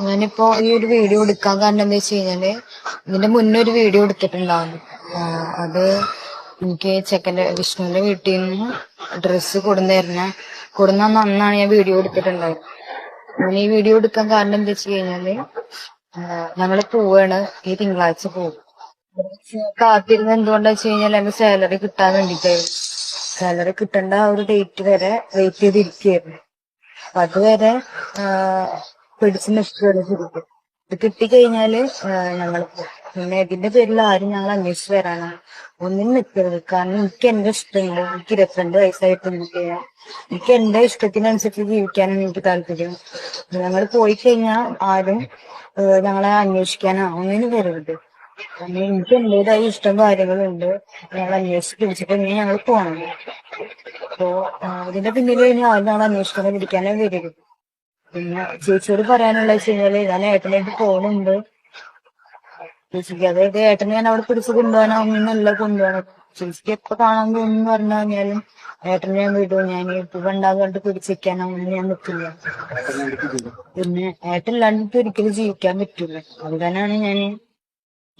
ഞാനിപ്പോ ഈ ഒരു വീഡിയോ എടുക്കാൻ കാരണം എന്താ വെച്ച് കഴിഞ്ഞാല് ഇതിന്റെ മുന്നേ ഒരു വീഡിയോ എടുത്തിട്ടുണ്ടാവും. അത് എനിക്ക് ചെക്കന്റെ വിഷ്ണുവിന്റെ വീട്ടിൽ നിന്ന് ഡ്രസ്സ് കൊടുന്ന അന്നാണ് ഞാൻ വീഡിയോ എടുത്തിട്ടുണ്ടായത്. ഞാൻ ഈ വീഡിയോ എടുക്കാൻ കാരണം എന്താ വെച്ച് കഴിഞ്ഞാല് ഞങ്ങള് പോവാണ്, ഈ തിങ്കളാഴ്ച പോകും. കാത്തിരുന്ന് എന്തുകൊണ്ടാ വെച്ച് കഴിഞ്ഞാൽ എന്റെ സാലറി കിട്ടാൻ വേണ്ടിട്ടായിരുന്നു. സാലറി കിട്ടേണ്ട ആ ഒരു ഡേറ്റ് വരെ വെയിറ്റ് ചെയ്തിരിക്കുകയായിരുന്നു. അപ്പൊ അതുവരെ പിടിച്ചു നിൽക്കുകയാണ് ശരിക്കും. ഇത് കിട്ടിക്കഴിഞ്ഞാല് ഞങ്ങൾ പോകും. പിന്നെ ഇതിന്റെ പേരിൽ ആരും ഞങ്ങൾ അന്വേഷിച്ച് വരാനാണ് ഒന്നിനും നിൽക്കരുത്. കാരണം എനിക്ക് എന്റെ ഇഷ്ടമുണ്ട്. എനിക്ക് 22 വയസ്സായിട്ട് എനിക്ക് എന്റെ ഇഷ്ടത്തിനനുസരിച്ച് ജീവിക്കാനാണ് എനിക്ക് താല്പര്യം. ഞങ്ങൾ പോയി കഴിഞ്ഞാൽ ആരും ഞങ്ങളെ അന്വേഷിക്കാനോ ഒന്നിനും വരരുത്. കാരണം എനിക്ക് എന്റേതായ ഇഷ്ടം കാര്യങ്ങളുണ്ട്. ഞങ്ങൾ അന്വേഷിച്ച് പിടിച്ചിട്ട് ഇനി ഞങ്ങൾ പോകണം. അപ്പോ ഇതിന്റെ പിന്നിൽ കഴിഞ്ഞാൽ ആരും ഞങ്ങൾ അന്വേഷിക്കാനോ പിടിക്കാനോ വരരുത്. പിന്നെ ചേച്ചിയോട് പറയാനുള്ള വെച്ച് കഴിഞ്ഞാല് ഞാൻ ഏട്ടനായിട്ട് പോകുന്നുണ്ട്. ചേച്ചിക്ക് അതായത് ഏട്ടനെ ഞാൻ അവിടെ പിടിച്ച് കൊണ്ടുപോകാനോ ഒന്നല്ല കൊണ്ടുപോകണം. ചേച്ചിക്ക് എപ്പോ കാണാൻ തോന്നുന്നു പറഞ്ഞു കഴിഞ്ഞാലും ഏട്ടനെ ഞാൻ വിടും. ഞാൻ ഇപ്പൊ ഉണ്ടാകും കണ്ട് പിടിച്ചിരിക്കാനോ ഒന്നും ഞാൻ നിൽക്കില്ല. പിന്നെ ഏട്ടനില്ലാണ്ട് ഒരിക്കലും ജീവിക്കാൻ പറ്റില്ല. അതുതന്നെയാണ് ഞാൻ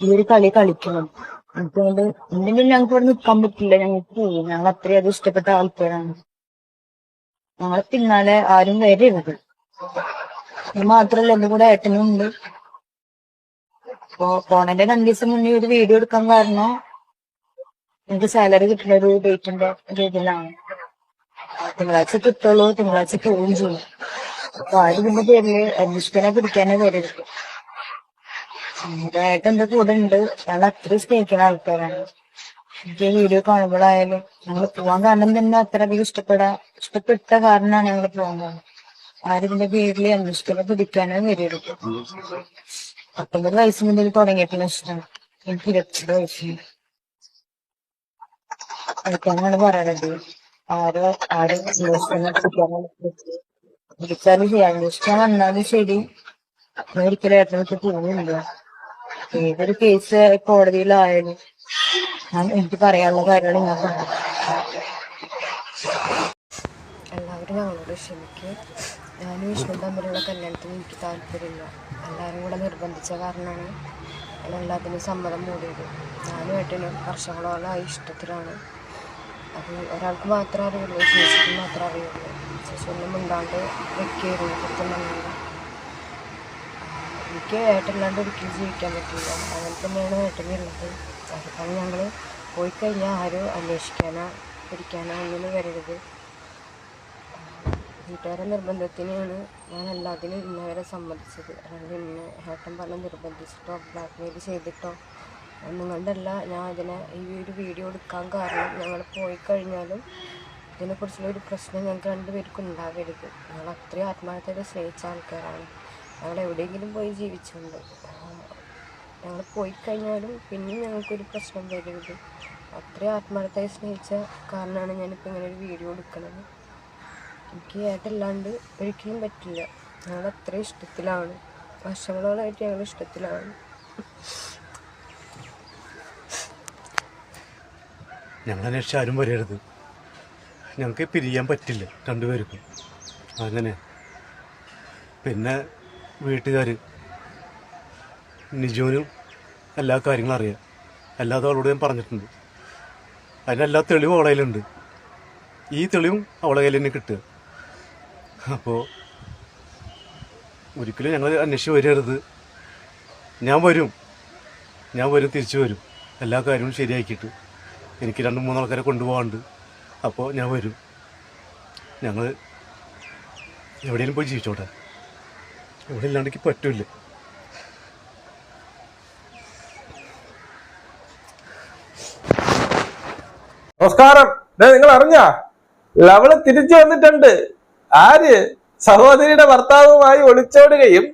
ഈ ഒരു കളി കളിക്കുന്നത്. അതുകൊണ്ട് എന്തെങ്കിലും ഞങ്ങൾക്ക് ഇവിടെ നിൽക്കാൻ പറ്റില്ല. ഞങ്ങൾക്ക് പോകും. ഞങ്ങൾ അത്രയും ഇഷ്ടപ്പെട്ട ആൾക്കാരാണ്. ഞങ്ങളെ പിന്നാലെ ആരും വരരുത്. അത് മാത്രല്ല എന്റെ കൂടെ ഏട്ടനും ഉണ്ട്. അപ്പൊ പോണന്റെ 2 ദിവസം മുന്നേ ഒരു വീഡിയോ എടുക്കാൻ കാരണം എനിക്ക് സാലറി കിട്ടുന്ന ഒരു ഡേറ്റിന്റെ രീതിയിലാണ്. തിങ്കളാഴ്ച കിട്ടുള്ളൂ, തിങ്കളാഴ്ച പോവുകയും ചെയ്യും. അപ്പൊ ആരും ഇതിന്റെ പേരില് അന്വേഷിക്കാനോ പിടിക്കാനോ വരരുത്. ഏട്ടൻ എന്റെ കൂടെ ഉണ്ട്. ഞങ്ങൾ അത്രയും സ്നേഹിക്കുന്ന ആൾക്കാരാണ്. എനിക്ക് വീഡിയോ കാണുമ്പോഴായാലും ഞങ്ങൾ പോവാൻ കാരണം തന്നെ അത്രയധികം ഇഷ്ടപ്പെട്ട കാരണമാണ് ഞങ്ങൾ പോകുന്നത്. ആരും ഇതിന്റെ പേരിൽ അന്വേഷിക്കാനോ പിടിക്കാനോ വരരുത്. 19 വയസ്സ് മുതൽ തുടങ്ങിയിട്ടുള്ള ഇഷ്ടമാണ്. എനിക്ക് 22 വയസ്സിന് കളിക്കാനാണ് പറയണത്. ആരും വിളിച്ചാലും ശരി, അന്വേഷിക്കാൻ വന്നാലും ശരി, ഒരിക്കലും ഏട്ടനൊക്കെ പോകുന്നില്ല. ഏതൊരു കേസ് കോടതിയിലായാലും എനിക്ക് പറയാനുള്ള കാര്യങ്ങൾ ഞാൻ പറഞ്ഞു. എല്ലാവരും ഞങ്ങളോട് ക്ഷമിക്ക്. ഞാനും വിഷ്ണു തമ്മിലുള്ള കല്യാണത്തിന് എനിക്ക് താല്പര്യമില്ല. എല്ലാവരും കൂടെ നിർബന്ധിച്ച കാരണമാണ് ഞാൻ എല്ലാത്തിനും സമ്മതം മൂടിയത്. ഞാനും ഏട്ടനും വർഷങ്ങളോളമായി ഇഷ്ടത്തിലാണ്. അത് ഒരാൾക്ക് മാത്രം അറിയുള്ളൂ, ചേച്ചിക്ക് മാത്രം അറിയുള്ളൂ. ചേച്ചി ഒന്നും മിണ്ടാണ്ട് വെക്കായിരുന്നു. കുത്തുന്നുണ്ട്. എനിക്ക് ഏട്ടനില്ലാണ്ട് ഒരിക്കലും ജീവിക്കാൻ പറ്റില്ല. അങ്ങനെ തന്നെയാണ് ഏട്ടനുള്ളത്. അതുകൊണ്ട് ഞങ്ങൾ പോയിക്കഴിഞ്ഞാൽ ആരും അന്വേഷിക്കാനോ പിടിക്കാനോ ഒന്നിനും വരരുത്. വീട്ടുകാരെ നിർബന്ധത്തിനാണ് ഞാൻ എല്ലാത്തിനും ഇന്നവരെ സമ്മതിച്ചത്. അല്ലെങ്കിൽ ഇന്നെ ഏട്ടൻ പറഞ്ഞ് നിർബന്ധിച്ചിട്ടോ ബ്ലാക്ക്മെയിൽ ചെയ്തിട്ടോ ഒന്നും കൊണ്ടല്ല ഞാൻ ഈ ഒരു വീഡിയോ എടുക്കാൻ കാരണം. ഞങ്ങൾ പോയി കഴിഞ്ഞാലും ഇതിനെക്കുറിച്ചുള്ള ഒരു പ്രശ്നം ഞങ്ങൾക്ക് 2 പേർക്കും ഉണ്ടാവരുത്. ഞങ്ങൾ അത്രയും ആത്മാർത്ഥത സ്നേഹിച്ച ആൾക്കാരാണ്. ഞങ്ങൾ എവിടെയെങ്കിലും പോയി ജീവിച്ചുണ്ട്. ഞങ്ങൾ പോയി കഴിഞ്ഞാലും പിന്നെയും ഞങ്ങൾക്കൊരു പ്രശ്നം വരരുത്. അത്രയും ആത്മാർത്ഥമായി സ്നേഹിച്ച കാരണമാണ് ഞാനിപ്പോൾ ഇങ്ങനെ ഒരു വീഡിയോ എടുക്കുന്നത്. എനിക്ക് ഏട്ടല്ലാണ്ട് ഒരിക്കലും പറ്റില്ല. ഞങ്ങൾ അത്രയും ഇഷ്ടത്തിലാണ്. വർഷങ്ങളോളായിട്ട് ഞങ്ങൾ ഇഷ്ടത്തിലാണ്. ഞങ്ങൾ അന്വേഷിച്ച് ആരും വരരുത്. ഞങ്ങൾക്ക് പിരിയാൻ പറ്റില്ല 2 പേർക്കും. അങ്ങനെ പിന്നെ വീട്ടുകാർ നിജുവിനും എല്ലാ കാര്യങ്ങളും അറിയാം. എല്ലാതും അവളോട് ഞാൻ പറഞ്ഞിട്ടുണ്ട്. അതിനെല്ലാ തെളിവും അവളെ കയ്യിലുണ്ട്. ഈ തെളിവും അവളെ കയ്യിൽ തന്നെ കിട്ടുക. അപ്പോൾ ഒരിക്കലും ഞങ്ങൾ അന്വേഷിച്ച് വരരുത്. ഞാൻ വരും, തിരിച്ചു വരും. എല്ലാ കാര്യവും ശരിയാക്കിയിട്ട് എനിക്ക് 2-3 ആൾക്കാരെ കൊണ്ടുപോകാനുണ്ട്. അപ്പോൾ ഞാൻ വരും. ഞങ്ങൾ എവിടെയെങ്കിലും പോയി ജീവിച്ചോട്ടെ. ഇവിടെ ഇല്ലാണ്ടെങ്കിൽ പറ്റില്ല. നമസ്കാരം. നിങ്ങൾ അറിഞ്ഞ ലവള് തിരിച്ചു വന്നിട്ടുണ്ട്. ആര്? സഹോദരിയുടെ ഭർത്താവുമായി ഒളിച്ചോടുകയും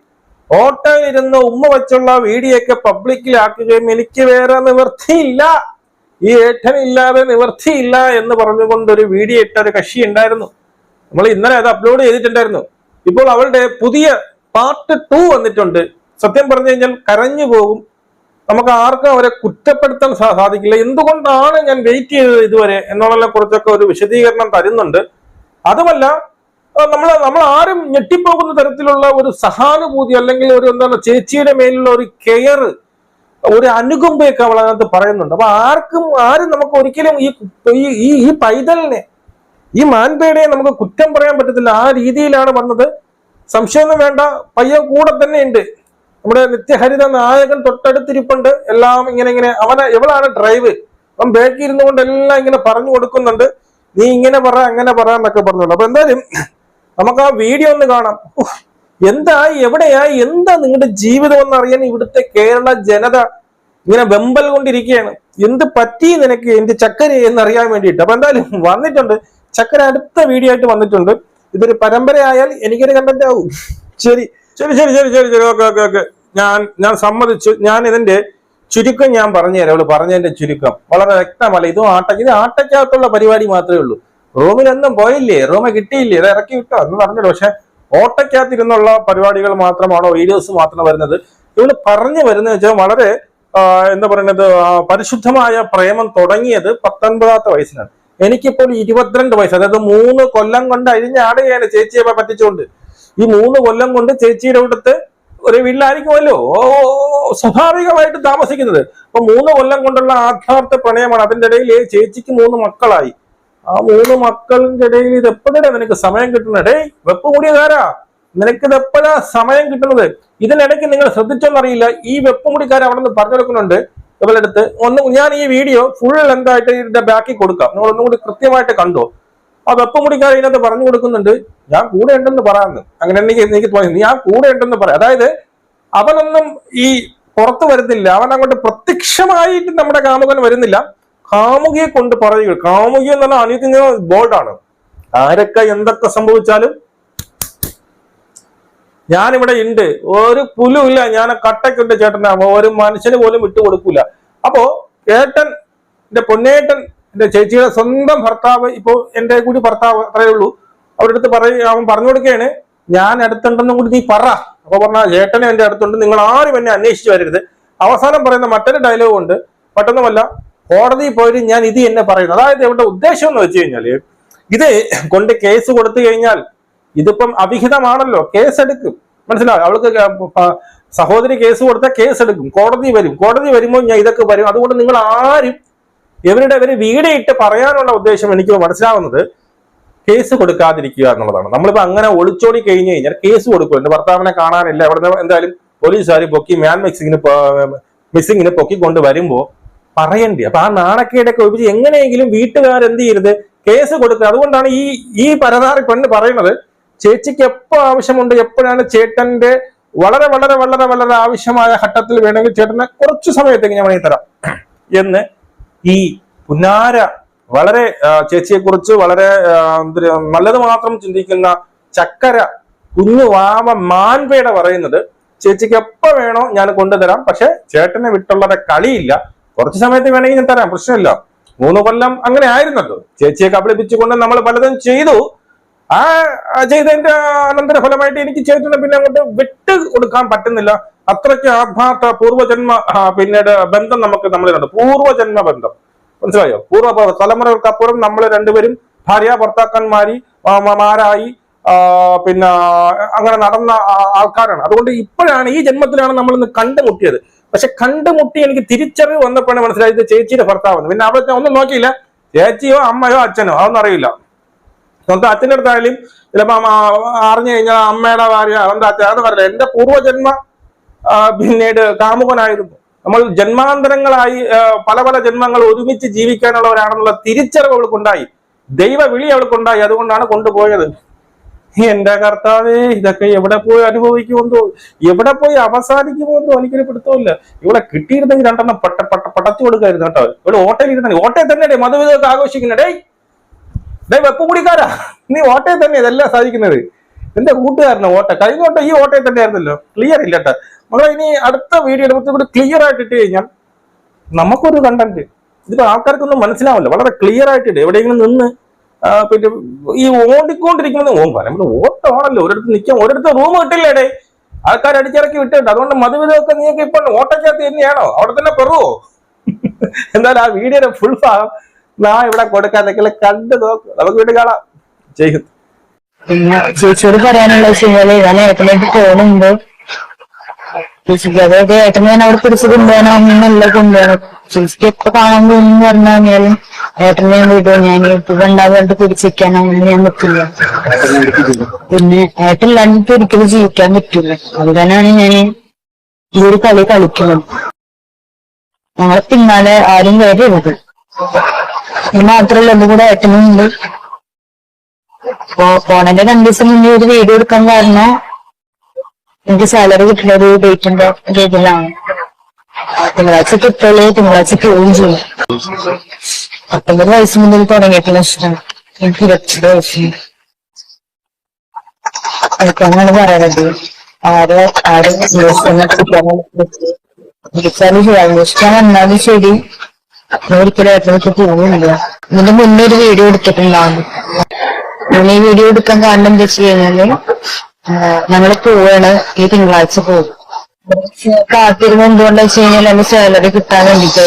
ഓട്ടം ഇരുന്ന് ഉമ്മ വെച്ചുള്ള വീഡിയോ ഒക്കെ പബ്ലിക്കിലാക്കുകയും എനിക്ക് വേറെ നിവൃത്തിയില്ല, ഈ ഏട്ടനില്ലാതെ നിവൃത്തിയില്ല എന്ന് പറഞ്ഞുകൊണ്ടൊരു വീഡിയോ ഇട്ട ഒരു കക്ഷി ഉണ്ടായിരുന്നു. നമ്മൾ ഇന്നലെ അത് അപ്ലോഡ് ചെയ്തിട്ടുണ്ടായിരുന്നു. ഇപ്പോൾ അവളുടെ പുതിയ പാർട്ട് 2 വന്നിട്ടുണ്ട്. സത്യം പറഞ്ഞു കഴിഞ്ഞാൽ കരഞ്ഞു പോകും. നമുക്ക് ആർക്കും അവരെ കുറ്റപ്പെടുത്താൻ സാധിക്കില്ല. എന്തുകൊണ്ടാണ് ഞാൻ വെയിറ്റ് ചെയ്തത് ഇതുവരെ എന്നുള്ളതിനെ കുറിച്ചൊക്കെ ഒരു വിശദീകരണം തരുന്നുണ്ട്. അതുമല്ല, നമ്മൾ ആരും ഞെട്ടിപ്പോകുന്ന തരത്തിലുള്ള ഒരു സഹാനുഭൂതി അല്ലെങ്കിൽ ഒരു എന്താണ് ചേച്ചിയുടെ മേലുള്ള ഒരു കെയർ, ഒരു അനുകമ്പയൊക്കെ അവൾ അതിനകത്ത് പറയുന്നുണ്ട്. അപ്പൊ ആരും നമുക്ക് ഒരിക്കലും ഈ പൈതലിനെ, ഈ മാൻപേടയെ നമുക്ക് കുറ്റം പറയാൻ പറ്റത്തില്ല. ആ രീതിയിലാണ് വന്നത്. സംശയമൊന്നും വേണ്ട, പയ്യൻ കൂടെ തന്നെ ഉണ്ട്. നമ്മുടെ നിത്യഹരിത നായകൻ തൊട്ടടുത്തിരിപ്പുണ്ട്. എല്ലാം ഇങ്ങനെ എവളാണ് ഡ്രൈവ്. അവൻ ബാക്കിൽ ഇരുന്നു കൊണ്ട് എല്ലാം ഇങ്ങനെ പറഞ്ഞു കൊടുക്കുന്നുണ്ട്. നീ ഇങ്ങനെ പറ അങ്ങനെ പറ എന്നൊക്കെ പറഞ്ഞോളൂ. അപ്പൊ എന്തായാലും നമുക്ക് ആ വീഡിയോ ഒന്ന് കാണാം. എന്തായി, എവിടെയായി, എന്താ നിങ്ങളുടെ ജീവിതം എന്നറിയാൻ ഇവിടുത്തെ കേരള ജനത ഇങ്ങനെ വെമ്പൽ കൊണ്ടിരിക്കുകയാണ്. എന്ത് പറ്റി നിനക്ക് എന്റെ ചക്കര എന്നറിയാൻ വേണ്ടിയിട്ട്. അപ്പൊ എന്തായാലും വന്നിട്ടുണ്ട് ചക്കര, അടുത്ത വീഡിയോ ആയിട്ട് വന്നിട്ടുണ്ട്. ഇതൊരു പരമ്പരയായാൽ എനിക്കൊരു കണ്ടന്റ് ആവും. ശരി ശരി ശരി ശരി ശരി ശരി ഓക്കെ ഓക്കെ ഓക്കെ, ഞാൻ സമ്മതിച്ചു. ഞാൻ ഇതിന്റെ ചുരുക്കം ഞാൻ പറഞ്ഞുതരാം. അവള് പറഞ്ഞതിന്റെ ചുരുക്കം വളരെ വ്യക്തമല്ല. ഇത് ആട്ടയ്ക്കകത്തുള്ള പരിപാടി മാത്രമേ ഉള്ളൂ. റൂമിലൊന്നും പോയില്ലേ, റൂമ് കിട്ടിയില്ലേ, ഇത് ഇറക്കി വിട്ടോ എന്ന് പറഞ്ഞല്ലോ. പക്ഷെ ഓട്ടയ്ക്കകത്തിരുന്നുള്ള പരിപാടികൾ മാത്രമാണോ, വീഡിയോസ് മാത്രം വരുന്നത്. ഇവള് പറഞ്ഞു വരുന്നത് വെച്ചാൽ വളരെ എന്താ പറയുന്നത്, പരിശുദ്ധമായ പ്രേമം തുടങ്ങിയത് 19ാമത്തെ വയസ്സിലാണ്. എനിക്കിപ്പോൾ 22 വയസ്സ്, അതായത് 3 കൊല്ലം കൊണ്ട് അഴിഞ്ഞാടുകയാണ് ചേച്ചിയെ പറ്റിച്ചുകൊണ്ട്. ഈ 3 കൊല്ലം കൊണ്ട് ചേച്ചിയുടെ അടുത്ത് ഒരു വീട്ടിലായിരിക്കുമല്ലോ സ്വാഭാവികമായിട്ട് താമസിക്കുന്നത്. അപ്പൊ 3 കൊല്ലം കൊണ്ടുള്ള ആത്മാർത്ഥ പ്രണയമാണ്. അതിന്റെ ഇടയിൽ ചേച്ചിക്ക് 3 മക്കളായി. ആ 3 മക്കളുടെ ഇടയിൽ ഇത് എപ്പോഴാ നിനക്ക് സമയം കിട്ടുന്നത്? ഡേയ് വെപ്പ് കൂടിയതാരാ, നിനക്ക് ഇത് എപ്പോഴാ സമയം കിട്ടുന്നത്? ഇതിനിടയ്ക്ക് നിങ്ങൾ ശ്രദ്ധിച്ചോന്നറിയില്ല, ഈ വെപ്പുമുടിക്കാരൻ അവിടെ നിന്ന് പറഞ്ഞു കൊടുക്കുന്നുണ്ട് ഇവളെടുത്ത്. ഞാൻ ഈ വീഡിയോ ഫുൾ എന്തായിട്ട് ഇതിന്റെ ബാക്കി കൊടുക്കാം, നിങ്ങൾ ഒന്നും കൂടി കൃത്യമായിട്ട് കണ്ടോ. ആ വെപ്പുമുടിക്കാരൻ ഇതിനകത്ത് പറഞ്ഞു കൊടുക്കുന്നുണ്ട്, ഞാൻ കൂടെ ഉണ്ടെന്ന് പറയാമെന്ന്. അങ്ങനെ എനിക്ക് തോന്നി, ഞാൻ കൂടെ ഉണ്ടെന്ന് പറയാം. അതായത് അവനൊന്നും ഈ പുറത്തു വരുന്നില്ല, അവൻ അങ്ങോട്ട് പ്രത്യക്ഷമായിട്ട് നമ്മുടെ കാമുകൻ വരുന്നില്ല, കാമുകിയെ കൊണ്ട് പറയുക. കാമുകി എന്ന് പറഞ്ഞാൽ അനിയത്തിന് ബോൾഡാണ്. ആരൊക്കെ എന്തൊക്കെ സംഭവിച്ചാലും ഞാനിവിടെ ഉണ്ട്, ഒരു പുലുമില്ല, ഞാൻ കട്ടയ്ക്കുണ്ട് ചേട്ടനാ, ഒരു മനുഷ്യന് പോലും വിട്ടുകൊടുക്കൂല. അപ്പോ എന്റെ പൊന്നേട്ടൻ, എന്റെ ചേച്ചിയുടെ സ്വന്തം ഭർത്താവ്, ഇപ്പോ എന്റെ കൂടി ഭർത്താവ് അത്രയേ ഉള്ളൂ. അവരുടെ അടുത്ത് അവൻ പറഞ്ഞു കൊടുക്കുകയാണ്, ഞാൻ അടുത്തുണ്ടെന്നും കൂടി നീ പറ. അപ്പൊ പറഞ്ഞ ചേട്ടനെ എന്റെ അടുത്തുണ്ട്, നിങ്ങൾ ആരും എന്നെ അന്വേഷിച്ചു വരരുത്. അവസാനം പറയുന്ന മറ്റൊരു ഡയലോഗ് ഉണ്ട്, പെട്ടെന്നുമല്ല കോടതിയിൽ പോയിട്ട് ഞാൻ ഇത് എന്നെ പറയുന്നു. അതായത് ഇവിടെ ഉദ്ദേശം എന്ന് വെച്ച് കഴിഞ്ഞാല്, ഇത് കൊണ്ട് കേസ് കൊടുത്തു കഴിഞ്ഞാൽ ഇതിപ്പം അവിഹിതമാണല്ലോ, കേസെടുക്കും. മനസ്സിലാവും. അവൾക്ക് സഹോദരി കേസ് കൊടുത്താൽ കേസെടുക്കും, കോടതി വരും. കോടതി വരുമ്പോൾ ഞാൻ ഇതൊക്കെ വരും. അതുകൊണ്ട് നിങ്ങൾ ആരും ഇവര് വീടിയിട്ട് പറയാനുള്ള ഉദ്ദേശം എനിക്ക് മനസ്സിലാവുന്നത് കേസ് കൊടുക്കാതിരിക്കുക എന്നുള്ളതാണ്. നമ്മളിപ്പോ അങ്ങനെ ഒളിച്ചോടി കഴിഞ്ഞു കഴിഞ്ഞാൽ കേസ് കൊടുക്കും. എന്റെ ഭർത്താവിനെ കാണാനില്ല, അവിടെ എന്തായാലും പോലീസുകാർ പൊക്കി മിസ്സിങ്ങിന് പൊക്കി കൊണ്ട് വരുമ്പോ പറയണ്ടേ. അപ്പൊ ആ നാണക്കേടൊക്കെ ഒഴിച്ച് എങ്ങനെയെങ്കിലും വീട്ടുകാരെന്ത് ചെയ്യരുത്, കേസ് കൊടുക്കുക. അതുകൊണ്ടാണ് ഈ പരതാറി പെണ്ണ് പറയുന്നത്, ചേച്ചിക്ക് എപ്പോ ആവശ്യമുണ്ട്, എപ്പോഴാണ് ചേട്ടന്റെ വളരെ വളരെ വളരെ വളരെ ആവശ്യമായ ഘട്ടത്തിൽ വേണമെങ്കിൽ ചേട്ടനെ കുറച്ചു സമയത്തേക്ക് ഞാൻ വേണമെങ്കിൽ തരാം എന്ന് ഈ പുന്നാര വളരെ ചേച്ചിയെ കുറിച്ച് വളരെ നല്ലത് മാത്രം ചിന്തിക്കുന്ന ചക്കര കുഞ്ഞു വാമ മാൻപേട പറയുന്നത്, ചേച്ചിക്ക് എപ്പോ വേണോ ഞാൻ കൊണ്ടുതരാം, പക്ഷെ ചേട്ടനെ വിട്ടുള്ളവരെ കളിയില്ല, കുറച്ചു സമയത്ത് വേണമെങ്കിൽ ഞാൻ തരാം, പ്രശ്നമില്ല. 3 കൊല്ലം അങ്ങനെ ആയിരുന്നല്ലോ. ചേച്ചിയെ കബളിപ്പിച്ചുകൊണ്ട് നമ്മൾ പലതും ചെയ്തു. ആ ചെയ്തതിന്റെ അനന്തരഫലമായിട്ട് എനിക്ക് ചേട്ടനെ പിന്നെ അങ്ങോട്ട് വിട്ട് കൊടുക്കാൻ പറ്റുന്നില്ല. അത്രയ്ക്ക് ആത്മാർത്ഥ പൂർവ്വജന്മ പിന്നീട് ബന്ധം നമ്മളിലുണ്ട്, പൂർവ്വജന്മ ബന്ധം. മനസ്സിലായോ? തലമുറകൾക്കപ്പുറം നമ്മൾ രണ്ടുപേരും ഭാര്യ ഭർത്താക്കന്മാരായി പിന്നെ അങ്ങനെ നടന്ന ആൾക്കാരാണ്. അതുകൊണ്ട് ഇപ്പോഴാണ്, ഈ ജന്മത്തിലാണ് നമ്മൾ ഇന്ന് കണ്ടുമുട്ടിയത്. പക്ഷെ കണ്ടുമുട്ടി എനിക്ക് തിരിച്ചറിവ് വന്നപ്പോഴാണ് മനസ്സിലായത് ചേച്ചിയുടെ ഭർത്താവെന്ന്. പിന്നെ അവിടെ ഒന്നും നോക്കിയില്ല, ചേച്ചിയോ അമ്മയോ അച്ഛനോ അതൊന്നും അറിയില്ല. സ്വന്തം അച്ഛൻ്റെ അടുത്തായാലും ചിലപ്പോ അറിഞ്ഞു കഴിഞ്ഞാൽ അമ്മയുടെ ഭാര്യ, സ്വന്തം അച്ഛൻ, അത് പറയില്ല. എന്റെ പൂർവ്വജന്മ പിന്നീട് കാമുകനായിരുന്നു. നമ്മൾ ജന്മാന്തരങ്ങളായി പല പല ജന്മങ്ങൾ ഒരുമിച്ച് ജീവിക്കാനുള്ളവരാണെന്നുള്ള തിരിച്ചറിവ് അവൾക്കുണ്ടായി, ദൈവ വിളി അവൾക്കുണ്ടായി. അതുകൊണ്ടാണ് കൊണ്ടുപോയത്. എന്റെ കർത്താവേ, ഇതൊക്കെ എവിടെ പോയി അനുഭവിക്കുമെന്നോ, എവിടെ പോയി അവസാനിക്കുമെന്നോ എനിക്കൊരു പിടുത്തമില്ല. ഇവിടെ കിട്ടിയിരുന്നെങ്കിൽ 2 പടച്ചു കൊടുക്കായിരുന്നു കേട്ടോ. ഇവിടെ ഓട്ടയിൽ ഇരുന്നെ, ഓട്ടയിൽ തന്നെ മധുവിധമൊക്കെ ആഘോഷിക്കുന്നേ. വെപ്പുകൂടിക്കാരാ, നീ ഓട്ടയിൽ തന്നെ ഇതെല്ലാം സാധിക്കുന്നത്. എന്റെ കൂട്ടുകാരന് കഴിഞ്ഞ വട്ടം ഈ ഓട്ടയിൽ തന്നെ ആയിരുന്നല്ലോ. ക്ലിയർ ഇല്ല കേട്ടോ മകളെ. ഇനി അടുത്ത വീഡിയോ എടുത്ത് ക്ലിയർ ആയിട്ട് ഇട്ട് കഴിഞ്ഞാൽ നമുക്കൊരു കണ്ടന്റ്, ഇതിപ്പോ ആൾക്കാർക്കൊന്നും മനസ്സിലാവില്ല. വളരെ ക്ലിയർ ആയിട്ടിട്ട് എവിടെയെങ്കിലും നിന്ന് പിന്നെ ഈ ഓടിക്കൊണ്ടിരിക്കുന്നത് നമ്മൾ ഓട്ടമാണല്ലോ, ഒരിടത്ത് നിൽക്കാം, ഒരിടത്ത് റൂം കിട്ടില്ലേടേ, ആൾക്കാർ അടിച്ചിറക്കി വിട്ടിട്ട്. അതുകൊണ്ട് മധുവിധമൊക്കെ നീയൊക്കെ ഇപ്പൊ ഓട്ടക്കകത്ത് തന്നെയാണോ, അവിടെ തന്നെ പെറുവോ? എന്തായാലും ആ വീഡിയോയുടെ ഫുൾ ഭാഗം ഞാൻ ഇവിടെ കൊടുക്കാതൊക്കെ കണ്ടു നോക്കും. നമുക്ക് വീണ്ടും കാണാം. ജയ് ഹിന്ദ്. പിന്നെ ചേച്ചിയോട് പറയാനുള്ള വെച്ചാല് ഞാൻ ഏട്ടനായിട്ട് പോകുന്നുണ്ട്. ചേച്ചിക്ക് അതായത് ഏട്ടനെ ഞാൻ അവിടെ പിടിച്ച് കൊണ്ടുപോകാനോ ഒന്നല്ല കൊണ്ടുപോകണം. ചേച്ചിക്ക് എപ്പോ കാണാൻ പോകുന്നു പറഞ്ഞു കഴിഞ്ഞാലും ഏട്ടനെ ഞാൻ വിടുവോ, ഞാൻ ഇപ്പൊ കണ്ടാകാണ്ട് പിടിച്ചിരിക്കാനോ ഒന്നും ഞാൻ പറ്റില്ല. പിന്നെ ഏട്ടനില്ലാണ്ട് ഒരിക്കലും ജീവിക്കാൻ പറ്റില്ല. അതുതന്നെയാണ് ഞാൻ ഈ ഒരു കളി കളിക്കുന്നത്. ഞങ്ങളെ പിന്നാലെ ആരും വരരുത്. ഇത് മാത്രല്ല എന്റെ കൂടെ ഏട്ടനും ഉണ്ട്. അപ്പൊ പോണന്റെ 2 ദിവസം മുന്നേ ഒരു വീഡിയോ എടുക്കാൻ കാരണം എനിക്ക് സാലറി കിട്ടുന്ന ഒരു ഡേറ്റിന്റെ രീതിയിലാണ്. തിങ്കളാഴ്ച കിട്ടുള്ളൂ, തിങ്കളാഴ്ച പോവുകയും ചെയ്യും. 19 വയസ്സ് മുതൽ തുടങ്ങിയിട്ടുള്ള ഇഷ്ടം എനിക്ക് 22 വയസ്സ്. എനിക്കങ്ങനെ പറയണത് ആരും അന്വേഷിക്കാൻ വന്നാലും ശരി, ഒരിക്കലും ഏട്ടനൊക്കെ പോകുന്നില്ല. ഇതിന്റെ മുന്നേ ഒരു വീഡിയോ എടുത്തിട്ടുണ്ടാവും. ഞാൻ ഈ വീഡിയോ എടുക്കാൻ കാരണം എന്താ വെച്ച് കഴിഞ്ഞാല് ഞങ്ങള് പോവാണ്, ഈ തിങ്കളാഴ്ച പോകും. കാത്തിരുന്ന് എന്തുകൊണ്ടാ വെച്ച് കഴിഞ്ഞാൽ എന്റെ സാലറി കിട്ടാൻ വേണ്ടിട്ട്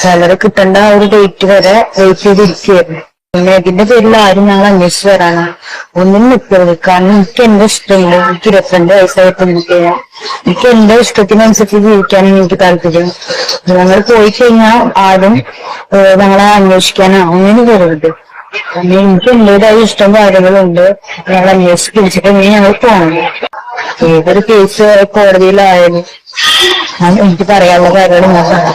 സാലറി കിട്ടേണ്ട ആ ഒരു ഡേറ്റ് വരെ വെയിറ്റ് ചെയ്തിരിക്കുകയായിരുന്നു. പിന്നെ ഇതിന്റെ പേരിൽ ആരും ഞങ്ങൾ അന്വേഷിച്ച് വരാനാ ഒന്നും നിൽക്കരുത്. കാരണം എനിക്ക് എന്റെ ഇഷ്ടമില്ല. എനിക്ക് 22 വയസ്സായിട്ട് എനിക്ക് എന്റെ ഇഷ്ടത്തിനനുസരിച്ച് ജീവിക്കാനും എനിക്ക് താല്പര്യം. ഞങ്ങൾ പോയി കഴിഞ്ഞാൽ ആരും ഞങ്ങളെ അന്വേഷിക്കാനോ ഒന്നിനും വരരുത്. പിന്നെ എനിക്ക് എന്റേതായ ഇഷ്ടം കാര്യങ്ങളുണ്ട്. ഞങ്ങൾ അന്വേഷിച്ച് പിടിച്ചിട്ട് ഞങ്ങൾ പോകണം. ഏതൊരു കേസ് കോടതിയിലായാലും എനിക്ക് പറയാനുള്ള കാര്യങ്ങൾ ഞാൻ